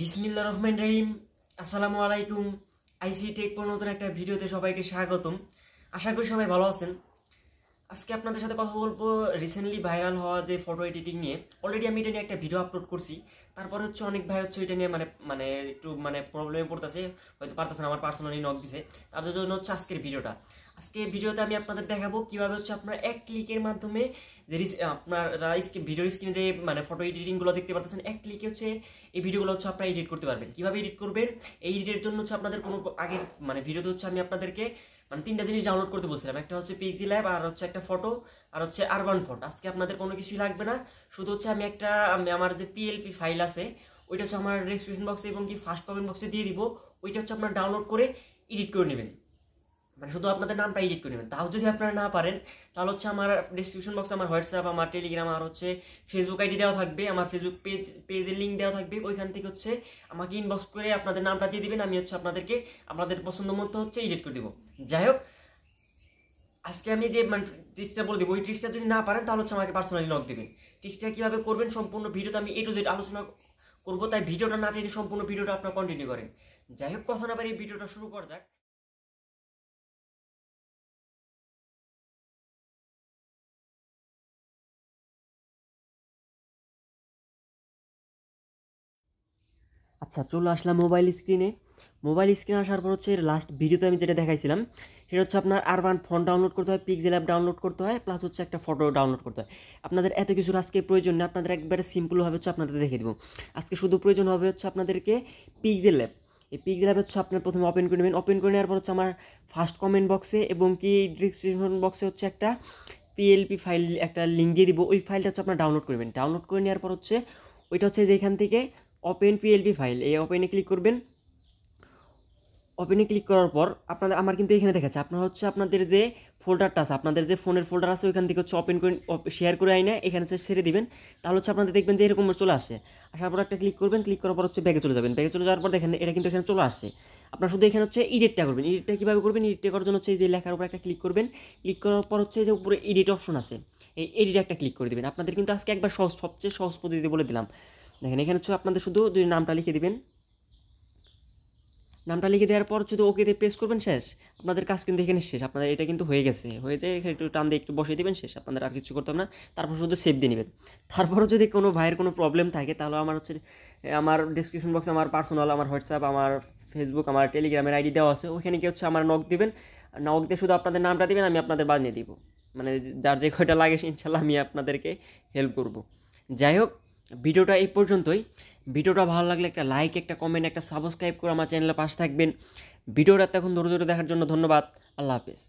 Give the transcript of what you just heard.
বিসমিল্লাহির রহমানির রহিম। আসসালামু আলাইকুম। আইসি টেক পর নতুন একটা ভিডিওতে সবাইকে স্বাগতম। আশা করি সবাই ভালো আছেন। আজকে আপনাদের সাথে কথা বলবো রিসেন্টলি ভাইরাল হওয়া যে ফটো এডিটিং নিয়ে। অলরেডি আমি এটা নিয়ে একটা ভিডিও আপলোড করছি। তারপরে অনেক ভাই এটা নিয়ে একটু প্রবলেমে পড়তেছে, হয়তো পারতেছে না, আমার পার্সোনালি নক দিছে। তার জন্য আজকের ভিডিওটা। আজকে ভিডিওতে আমি আপনাদের দেখাবো কিভাবে আপনারা এক ক্লিকের মাধ্যমে যে আপনারা ভিডিওর স্ক্রিনে যে ফটো এডিটিংগুলো দেখতে পাচ্ছেন, এক ক্লিকে এই ভিডিওগুলো আপনারা এডিট করতে পারবেন। কিভাবে এডিট করবেন, এই এডিটের জন্য আপনাদের কোনো আগের ভিডিওতে আমি আপনাদেরকে তিনটা জিনিস ডাউনলোড করতে বলছিলাম। একটা হচ্ছে পিক্সেল্যাব, আর একটা ফটো, আর আরবান ফন্ট। আজকে আপনাদের কোনো কিছুই লাগবে না, শুধু আমি আমার যে পিএলপি ফাইল আছে ওইটা আমার ডেসক্রিপশন বক্সে এবং কি ফার্স্ট কমেন্ট বক্সে দিয়ে দিব। ওইটা আপনারা ডাউনলোড করে এডিট করে নেবেন, শুধু আপনাদের নামটা এডিট করে নেবেন। তাও যদি আপনারা না পারেন তাহলে আমার ডেসক্রিপশন বক্সে আমার হোয়াটসঅ্যাপ, আমার টেলিগ্রাম, আর ফেসবুক আইডি দেওয়া থাকবে, আমার ফেসবুক পেজের লিঙ্ক দেওয়া থাকবে। ওইখান থেকে আমাকে ইনবক্স করে আপনাদের নামটা দিয়ে দিবেন। আমি আপনাদেরকে আপনাদের পছন্দ মতো এডিট করে দেবো। যাই হোক, আজকে আমি যে ট্রিক্সটা বলে দেবো, ওই ট্রিক্সটা যদি না পারেন তাহলে আমাকে পার্সোনালি নক দেবেন। ট্রিক্সটা কীভাবে করবেন সম্পূর্ণ ভিডিওতে আমি A to Z আলোচনা করবো, তাই ভিডিওটা না টেনে সম্পূর্ণ ভিডিওটা আপনারা কন্টিনিউ করেন। যাই হোক, কথা না পারি ভিডিওটা শুরু করা যাক। আচ্ছা, চলে আসলাম মোবাইল স্ক্রিনে। মোবাইল স্ক্রিনে আসার পর লাস্ট ভিডিওতে আমি যেটা দেখাইছিলাম সেটা আপনার আরবান ফন্ট ডাউনলোড করতে হয়, পিক্সেল্যাব ডাউনলোড করতে হয়, প্লাস একটা ফটো ডাউনলোড করতে হয়। আপনাদের এত কিছুর আজকে প্রয়োজন নেই, আপনাদের একবারে সিম্পলভাবে আপনাদের দেখে দেবো। আজকে শুধু প্রয়োজন হবে আপনাদেরকে পিক্সেল্যাব। এই পিক্সেল্যাব আপনার প্রথমে ওপেন করে নেবেন। ওপেন করে নেওয়ার পর আমার ফার্স্ট কমেন্ট বক্সে এবং কি ডিসক্রিপশন বক্সে একটা পিএলপি ফাইল একটা লিঙ্ক দিয়ে দিব। ওই ফাইলটা আপনার ডাউনলোড করবেন। ডাউনলোড করে নেওয়ার পর ওইটা যে এখান থেকে ওপেন পিএলপি ফাইল, এই ওপেনে ক্লিক করবেন। ওপেনে ক্লিক করার পর আমার কিন্তু এখানে দেখাচ্ছে আপনার আপনাদের যে ফোল্ডারটা আছে, আপনাদের যে ফোনের ফোল্ডার আছে ওইখান থেকে ওপেন করে শেয়ার করে আইনে এখানে ছেড়ে দিবেন। তাহলে আপনাদের দেখবেন যে এরকম চলে আসে। আসার পর একটা ক্লিক করবেন। ক্লিক করার পর ব্যাগে চলে যাবেন। ব্যাগে চলে যাওয়ার পর দেখেন এটা কিন্তু এখানে চলে আসছে। আপনার শুধু এখানে এডিটটা করবেন। এডিটটা কীভাবে করবেন, এডিটটা করার জন্য এই যে লেখার উপর একটা ক্লিক করবেন। ক্লিক করার পর যে উপরে এডিট অপশন আছে, এই এডিট একটা ক্লিক করে দেবেন। আপনাদের কিন্তু আজকে একবার সবচেয়ে সহজ পদ্ধতি বলে দিলাম। দেখেন এখানে আপনাদের শুধু নামটা লিখে দিবেন। নামটা লিখে দেওয়ার পর ওকেতে প্রেস করবেন, শেষ। আপনাদের কাজ কিন্তু এখানে শেষ। আপনাদের এটা কিন্তু হয়ে গেছে। হয়ে যায় একটু টান দিয়ে একটু বসিয়ে দেবেন, শেষ। আপনাদের আর কিছু করতে হবে না। তারপর শুধু সেভ দিয়ে নেবেন। তারপরও যদি কোনো ভাইয়ের কোনো প্রবলেম থাকে তাহলে আমার ডিসক্রিপশন বক্সে আমার পার্সোনাল, আমার হোয়াটসঅ্যাপ, আমার ফেসবুক, আমার টেলিগ্রামের আইডি দেওয়া আছে। ওখানে কি আমার নক দিবেন। নক দিয়ে শুধু আপনাদের নামটা দিবেন, আমি আপনাদের বানিয়ে দিব। যার যে কয়টা লাগে ইনশাল্লাহ আমি আপনাদেরকে হেল্প করব। যাই হোক, ভিডিওটা এই পর্যন্তই। ভিডিওটা ভালো লাগলে একটা লাইক, একটা কমেন্ট, একটা সাবস্ক্রাইব করে আমার চ্যানেলের পাশে থাকবেন। ভিডিওটা এখন ধৈর্য ধরে দেখার জন্য ধন্যবাদ। আল্লাহ হাফেজ।